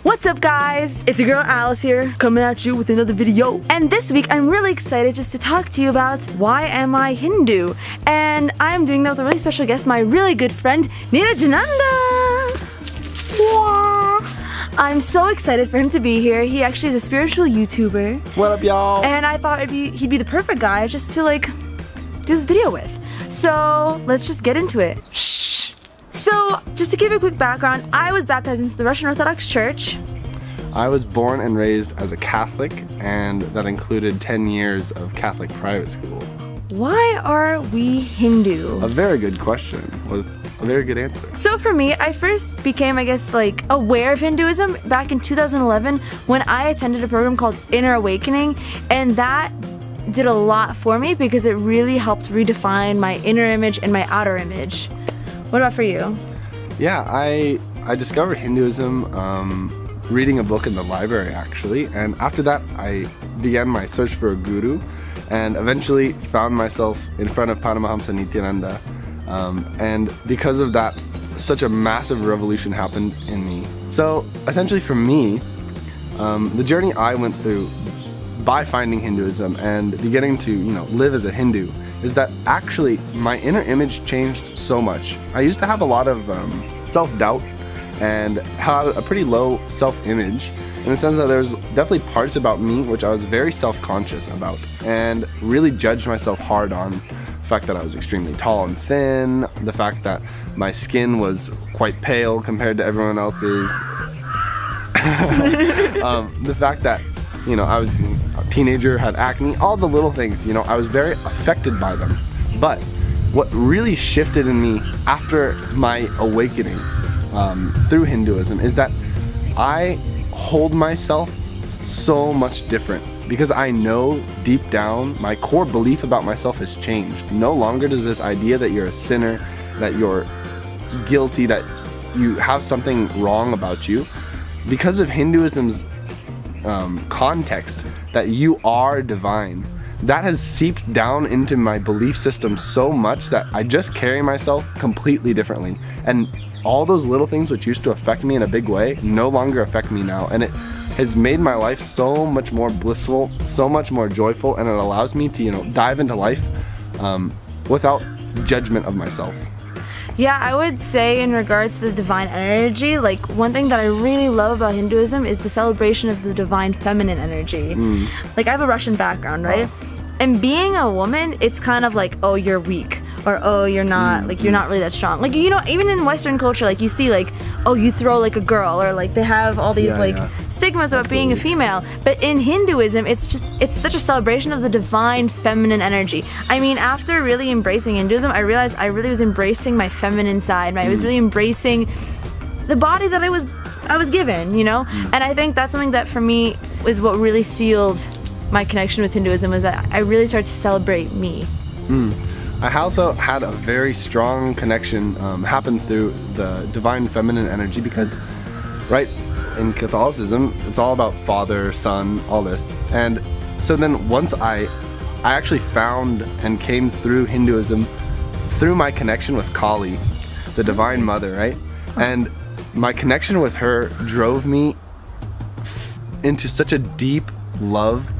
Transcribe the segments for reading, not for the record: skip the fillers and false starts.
What's up guys? It's your girl Alice here, coming at you with another video. And this week I'm really excited just to talk to you about why am I Hindu? And I'm doing that with a really special guest, my really good friend Neerajanand. I'm so excited for him to be here. He actually is a spiritual YouTuber. What up, y'all? And I thought he'd be the perfect guy just to like do this video with. So let's just get into it. Shh. So just to give you a quick background, I was baptized into the Russian Orthodox Church. I was born and raised as a Catholic, and that included 10 years of Catholic private school. Why are we Hindu? A very good question with a very good answer. So for me, I first became, I guess, like aware of Hinduism back in 2011 when I attended a program called Inner Awakening, and that did a lot for me because it really helped redefine my inner image and my outer image. What about for you? Yeah, I discovered Hinduism reading a book in the library actually, and after that I began my search for a guru and eventually found myself in front of Paramahamsa Nityananda, and because of that such a massive revolution happened in me. So essentially for me, the journey I went through by finding Hinduism and beginning to live as a Hindu is that actually my inner image changed so much. I used to have a lot of self-doubt and had a pretty low self-image in the sense that there's definitely parts about me which I was very self-conscious about and really judged myself hard on. The fact that I was extremely tall and thin, the fact that my skin was quite pale compared to everyone else's, the fact that I was a teenager, had acne, all the little things, I was very affected by them. But what really shifted in me after my awakening through Hinduism is that I hold myself so much different because I know deep down my core belief about myself has changed. No longer does this idea that you're a sinner, that you're guilty, that you have something wrong about you. Because of Hinduism's context that you are divine, that has seeped down into my belief system so much that I just carry myself completely differently, and all those little things which used to affect me in a big way no longer affect me now, and it has made my life so much more blissful, so much more joyful, and it allows me to dive into life without judgment of myself. Yeah, I would say in regards to the divine energy, like one thing that I really love about Hinduism is the celebration of the divine feminine energy. Like I have a Russian background, right? And being a woman, it's kind of like, oh, you're weak, or oh, you're not, like you're not really that strong. Like, even in Western culture, like you see like, oh, you throw like a girl, or like they have all these stigmas about being a female. But in Hinduism, it's such a celebration of the divine feminine energy. I mean, after really embracing Hinduism, I realized I really was embracing my feminine side. I was really embracing the body that I was given, And I think that's something that for me is what really sealed my connection with Hinduism, was that I really started to celebrate me. I also had a very strong connection happen through the divine feminine energy because, right, in Catholicism, it's all about father, son, all this. And so then once I actually found and came through Hinduism through my connection with Kali, the divine mother, right? And my connection with her drove me into such a deep love,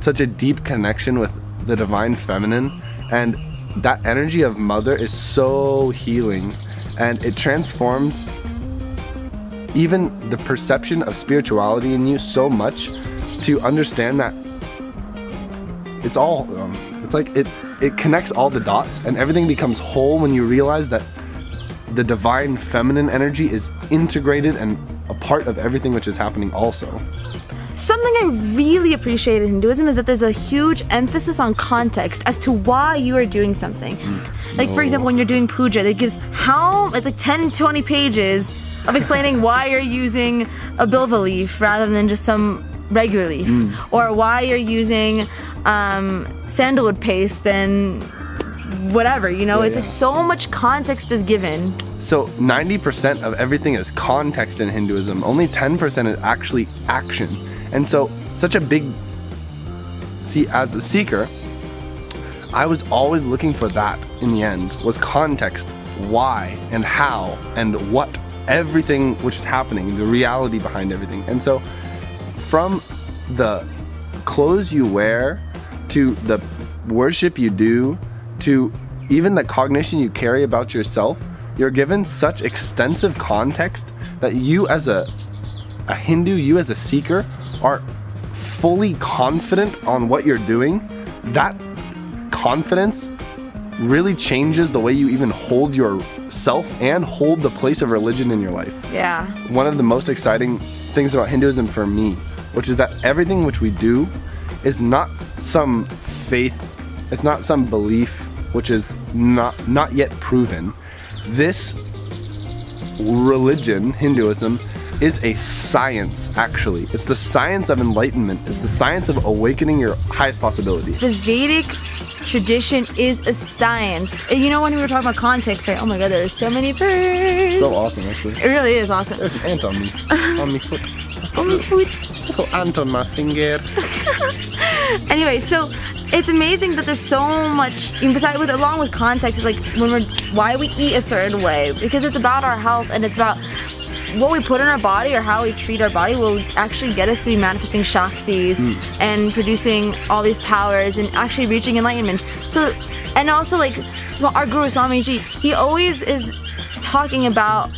such a deep connection with the divine feminine, and that energy of mother is so healing, and it transforms even the perception of spirituality in you so much to understand that it's all it's like it connects all the dots and everything becomes whole when you realize that the divine feminine energy is integrated and a part of everything which is happening also. Something I really appreciate in Hinduism is that there's a huge emphasis on context as to why you are doing something. Like for example, when you're doing puja, it gives it's like 10, 20 pages of explaining why you're using a bilva leaf rather than just some regular leaf, or why you're using sandalwood paste and whatever, it's like so much context is given. So 90% of everything is context in Hinduism, only 10% is actually action. And so such a big, as a seeker, I was always looking for that in the end, was context, why and how and what everything which is happening, the reality behind everything. And so from the clothes you wear to the worship you do to even the cognition you carry about yourself, you're given such extensive context that you as a Hindu, you as a seeker, are fully confident on what you're doing. That confidence really changes the way you even hold yourself and hold the place of religion in your life. Yeah. One of the most exciting things about Hinduism for me, which is that everything which we do is not some faith, it's not some belief which is not yet proven. This religion, Hinduism, is a science, actually. It's the science of enlightenment. It's the science of awakening your highest possibility. The Vedic tradition is a science. You know, when we were talking about context, right? Oh my god, there's so many birds. So awesome, actually. It really is awesome. There's an ant on me. On my foot. On my foot. Little ant on my finger. Anyway, so it's amazing that there's so much, along with context, it's like why we eat a certain way, because it's about our health, and it's about what we put in our body or how we treat our body will actually get us to be manifesting Shaktis and producing all these powers and actually reaching enlightenment. So, and also like our Guru Swamiji, he always is talking about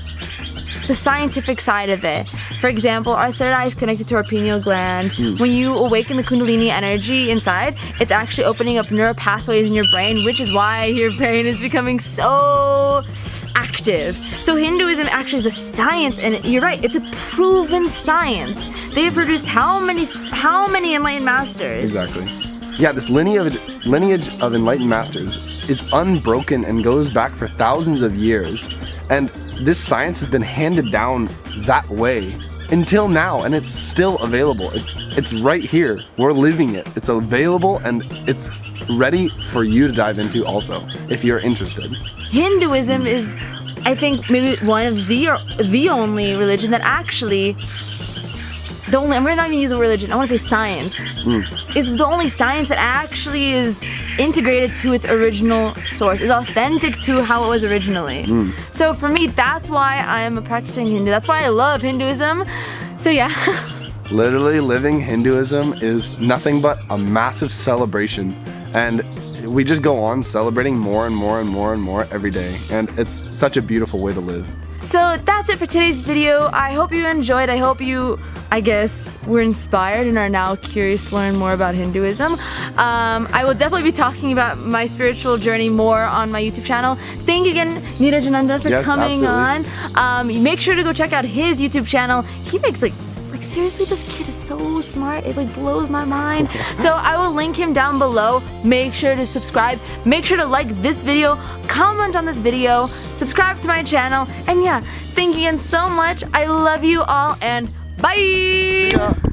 the scientific side of it. For example, our third eye is connected to our pineal gland. When you awaken the Kundalini energy inside, it's actually opening up neural pathways in your brain, which is why your brain is becoming so active. So Hinduism actually is a science, and you're right, it's a proven science. They have produced how many enlightened masters? Exactly. Yeah, this lineage of enlightened masters is unbroken and goes back for thousands of years. And this science has been handed down that way until now, and it's still available. It's right here. We're living it. It's available, and it's ready for you to dive into also, if you're interested. Hinduism is, I think, maybe one of the only religion that actually, I'm not even use the word religion, I want to say science, is the only science that actually is integrated to its original source, is authentic to how it was originally. So for me, that's why I'm a practicing Hindu. That's why I love Hinduism. So yeah. Literally living Hinduism is nothing but a massive celebration, and we just go on celebrating more and more and more and more every day, and it's such a beautiful way to live. So that's it for today's video. I hope you enjoyed. I hope you, I guess, were inspired and are now curious to learn more about Hinduism. I will definitely be talking about my spiritual journey more on my YouTube channel. Thank you again, Neerajanand, for coming on. Make sure to go check out his YouTube channel. He makes like seriously, this kid is so smart. It like blows my mind. So I will link him down below. Make sure to subscribe. Make sure to like this video, comment on this video, subscribe to my channel, and yeah, thank you again so much. I love you all, and bye!